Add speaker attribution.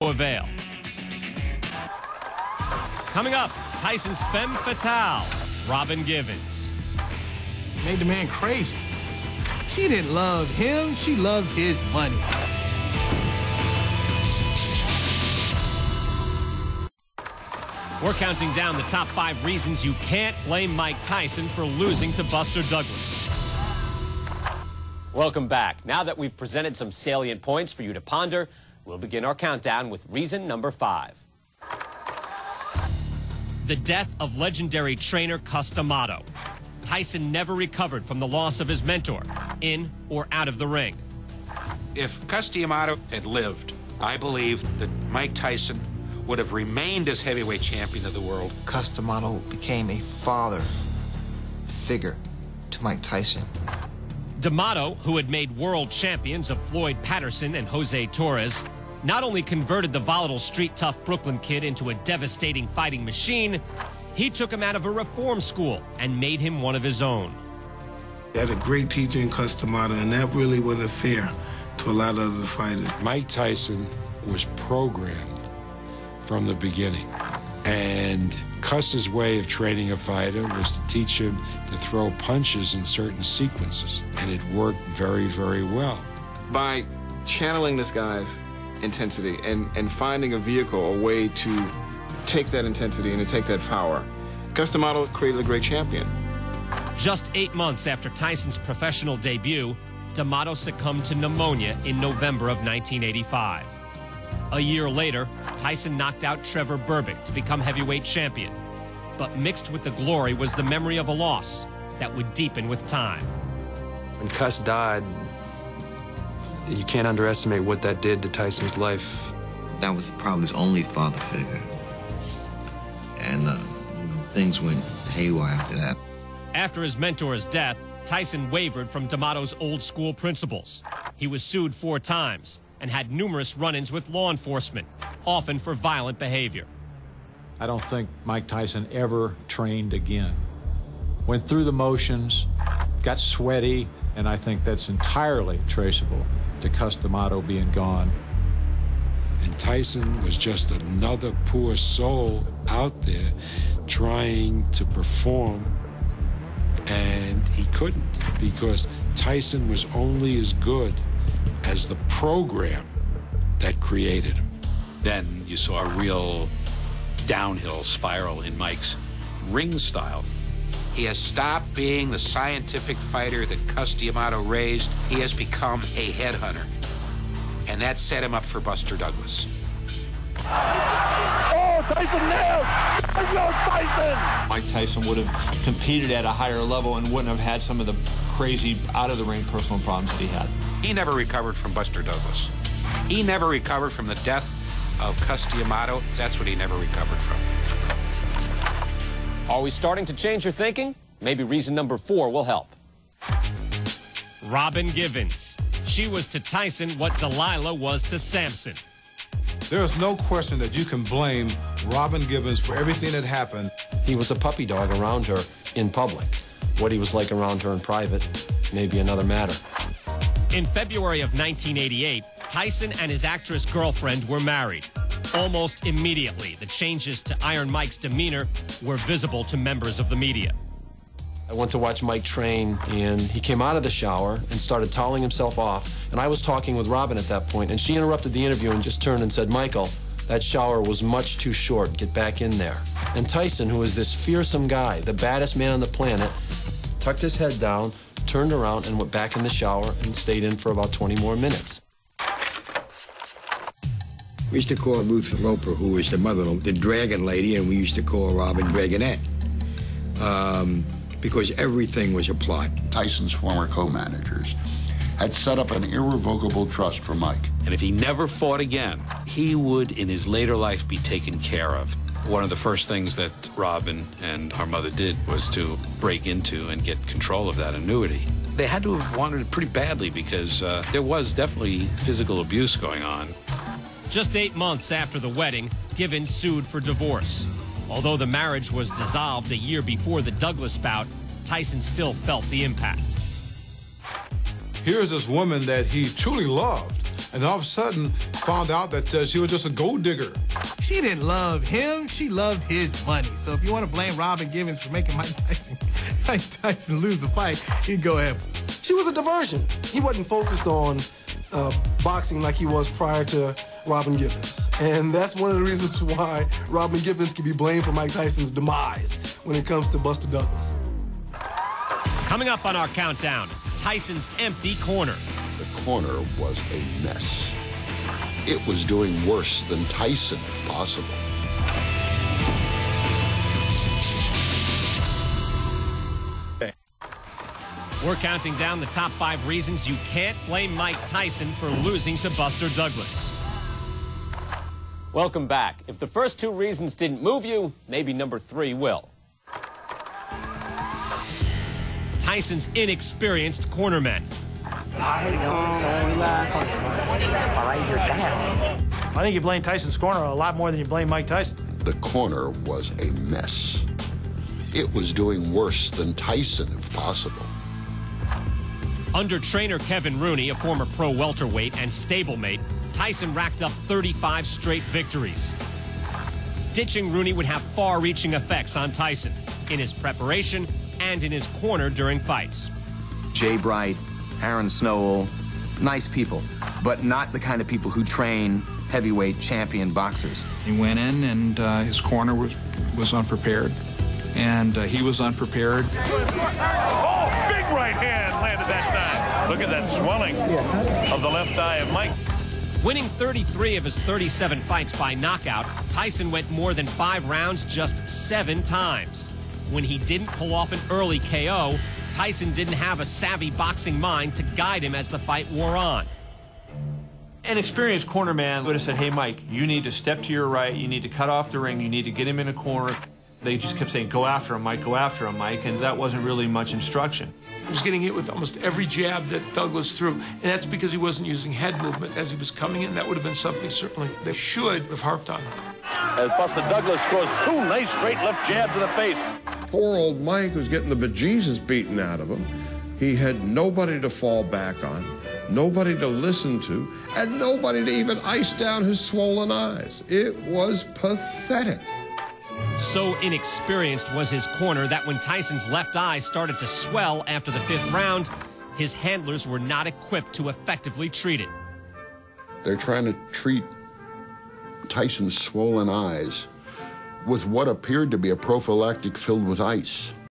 Speaker 1: avail. Coming up, Tyson's femme fatale, Robin Givens.
Speaker 2: Made the man crazy. She didn't love him, she loved his money.
Speaker 1: We're counting down the top 5 reasons you can't blame Mike Tyson for losing to Buster Douglas.
Speaker 3: Welcome back. Now that we've presented some salient points for you to ponder, we'll begin our countdown with reason number 5.
Speaker 1: The death of legendary trainer Cus D'Amato. Tyson never recovered from the loss of his mentor, in or out of the ring.
Speaker 4: If Cus D'Amato had lived, I believe that Mike Tyson would have remained as heavyweight champion of the world.
Speaker 5: Cus D'Amato became a father figure to Mike Tyson.
Speaker 1: D'Amato, who had made world champions of Floyd Patterson and Jose Torres, not only converted the volatile street-tough Brooklyn kid into a devastating fighting machine, he took him out of a reform school and made him one of his own.
Speaker 6: He had a great teacher in Cus D'Amato, and that really wasn't fair to a lot of other fighters.
Speaker 7: Mike Tyson was programmed from the beginning, and Cus's way of training a fighter was to teach him to throw punches in certain sequences, and it worked very, very well.
Speaker 8: By channeling this guy's intensity and finding a vehicle, a way to take that intensity and to take that power, Cus D'Amato created a great champion.
Speaker 1: Just 8 months after Tyson's professional debut, D'Amato succumbed to pneumonia in November of 1985. A year later, Tyson knocked out Trevor Berbick to become heavyweight champion. But mixed with the glory was the memory of a loss that would deepen with time.
Speaker 9: When Cus died, you can't underestimate what that did to Tyson's life.
Speaker 5: That was probably his only father figure. And things went haywire after that.
Speaker 1: After his mentor's death, Tyson wavered from D'Amato's old school principles. He was sued 4 times and had numerous run-ins with law enforcement, often for violent behavior.
Speaker 10: I don't think Mike Tyson ever trained again. Went through the motions, got sweaty, and I think that's entirely traceable to Cus D'Amato being gone.
Speaker 7: And Tyson was just another poor soul out there trying to perform, and he couldn't, because Tyson was only as good as the program that created him.
Speaker 11: Then you saw a real downhill spiral in Mike's ring style.
Speaker 4: He has stopped being the scientific fighter that Cus D'Amato raised. He has become a headhunter. And that set him up for Buster Douglas.
Speaker 12: Oh, Tyson nailed! There goes Tyson!
Speaker 13: Mike Tyson would have competed at a higher level and wouldn't have had some of the crazy out-of-the-ring personal problems that he had.
Speaker 4: He never recovered from Buster Douglas. He never recovered from the death of Cus D'Amato. That's what he never recovered from.
Speaker 3: Are we starting to change your thinking? Maybe reason number 4 will help.
Speaker 1: Robin Givens. She was to Tyson what Delilah was to Samson.
Speaker 6: There is no question that you can blame Robin Givens for everything that happened.
Speaker 9: He was a puppy dog around her in public. What he was like around her in private may be another matter.
Speaker 1: In February of 1988, Tyson and his actress girlfriend were married. Almost immediately, the changes to Iron Mike's demeanor were visible to members of the media.
Speaker 9: I went to watch Mike train, and he came out of the shower and started toweling himself off. And I was talking with Robin at that point, and she interrupted the interview and just turned and said, "Michael, that shower was much too short. Get back in there." And Tyson, who was this fearsome guy, the baddest man on the planet, tucked his head down, turned around, and went back in the shower and stayed in for about 20 more minutes.
Speaker 14: We used to call Ruth Roper, who was the mother, the Dragon Lady, and we used to call Robin Dragonette. Because everything was a plot.
Speaker 15: Tyson's former co-managers had set up an irrevocable trust for Mike.
Speaker 11: And if he never fought again, he would, in his later life, be taken care of. One of the first things that Robin and our mother did was to break into and get control of that annuity. They had to have wanted it pretty badly because there was definitely physical abuse going on.
Speaker 1: Just 8 months after the wedding, Givens sued for divorce. Although the marriage was dissolved a year before the Douglas bout, Tyson still felt the impact.
Speaker 6: Here's this woman that he truly loved, and all of a sudden found out that she was just a gold digger.
Speaker 2: She didn't love him, she loved his money. So if you want to blame Robin Givens for making Mike Tyson lose the fight, you can go ahead.
Speaker 16: She was a diversion. He wasn't focused on boxing like he was prior to Robin Givens. And that's one of the reasons why Robin Givens can be blamed for Mike Tyson's demise when it comes to Buster Douglas.
Speaker 1: Coming up on our countdown, Tyson's empty corner.
Speaker 15: The corner was a mess. It was doing worse than Tyson, if possible.
Speaker 1: We're counting down the top 5 reasons you can't blame Mike Tyson for losing to Buster Douglas.
Speaker 3: Welcome back. If the first 2 reasons didn't move you, maybe number 3 will.
Speaker 1: Tyson's inexperienced cornermen.
Speaker 17: I think you blame Tyson's corner a lot more than you blame Mike Tyson.
Speaker 15: The corner was a mess. It was doing worse than Tyson, if possible.
Speaker 1: Under trainer Kevin Rooney, a former pro welterweight and stablemate, Tyson racked up 35 straight victories. Ditching Rooney would have far-reaching effects on Tyson in his preparation and in his corner during fights.
Speaker 18: Jay Bright, Aaron Snowell, nice people, but not the kind of people who train heavyweight champion boxers.
Speaker 19: He went in and his corner was unprepared, and he was unprepared.
Speaker 12: Oh, big right hand landed that time. Look at that swelling of the left eye of Mike.
Speaker 1: Winning 33 of his 37 fights by knockout, Tyson went more than 5 rounds just 7 times. When he didn't pull off an early KO, Tyson didn't have a savvy boxing mind to guide him as the fight wore on.
Speaker 13: An experienced cornerman would have said, hey, Mike, you need to step to your right, you need to cut off the ring, you need to get him in a corner. They just kept saying, go after him, Mike, go after him, Mike, and that wasn't really much instruction.
Speaker 20: He was getting hit with almost every jab that Douglas threw, and that's because he wasn't using head movement as he was coming in. That would have been something certainly they should have harped on.
Speaker 12: As Buster Douglas scores 2 nice straight left jabs in the face.
Speaker 21: Poor old Mike was getting the bejesus beaten out of him. He had nobody to fall back on, nobody to listen to, and nobody to even ice down his swollen eyes. It was pathetic.
Speaker 1: So inexperienced was his corner that when Tyson's left eye started to swell after the 5th round, his handlers were not equipped to effectively treat it.
Speaker 15: They're trying to treat Tyson's swollen eyes with what appeared to be a prophylactic filled with ice.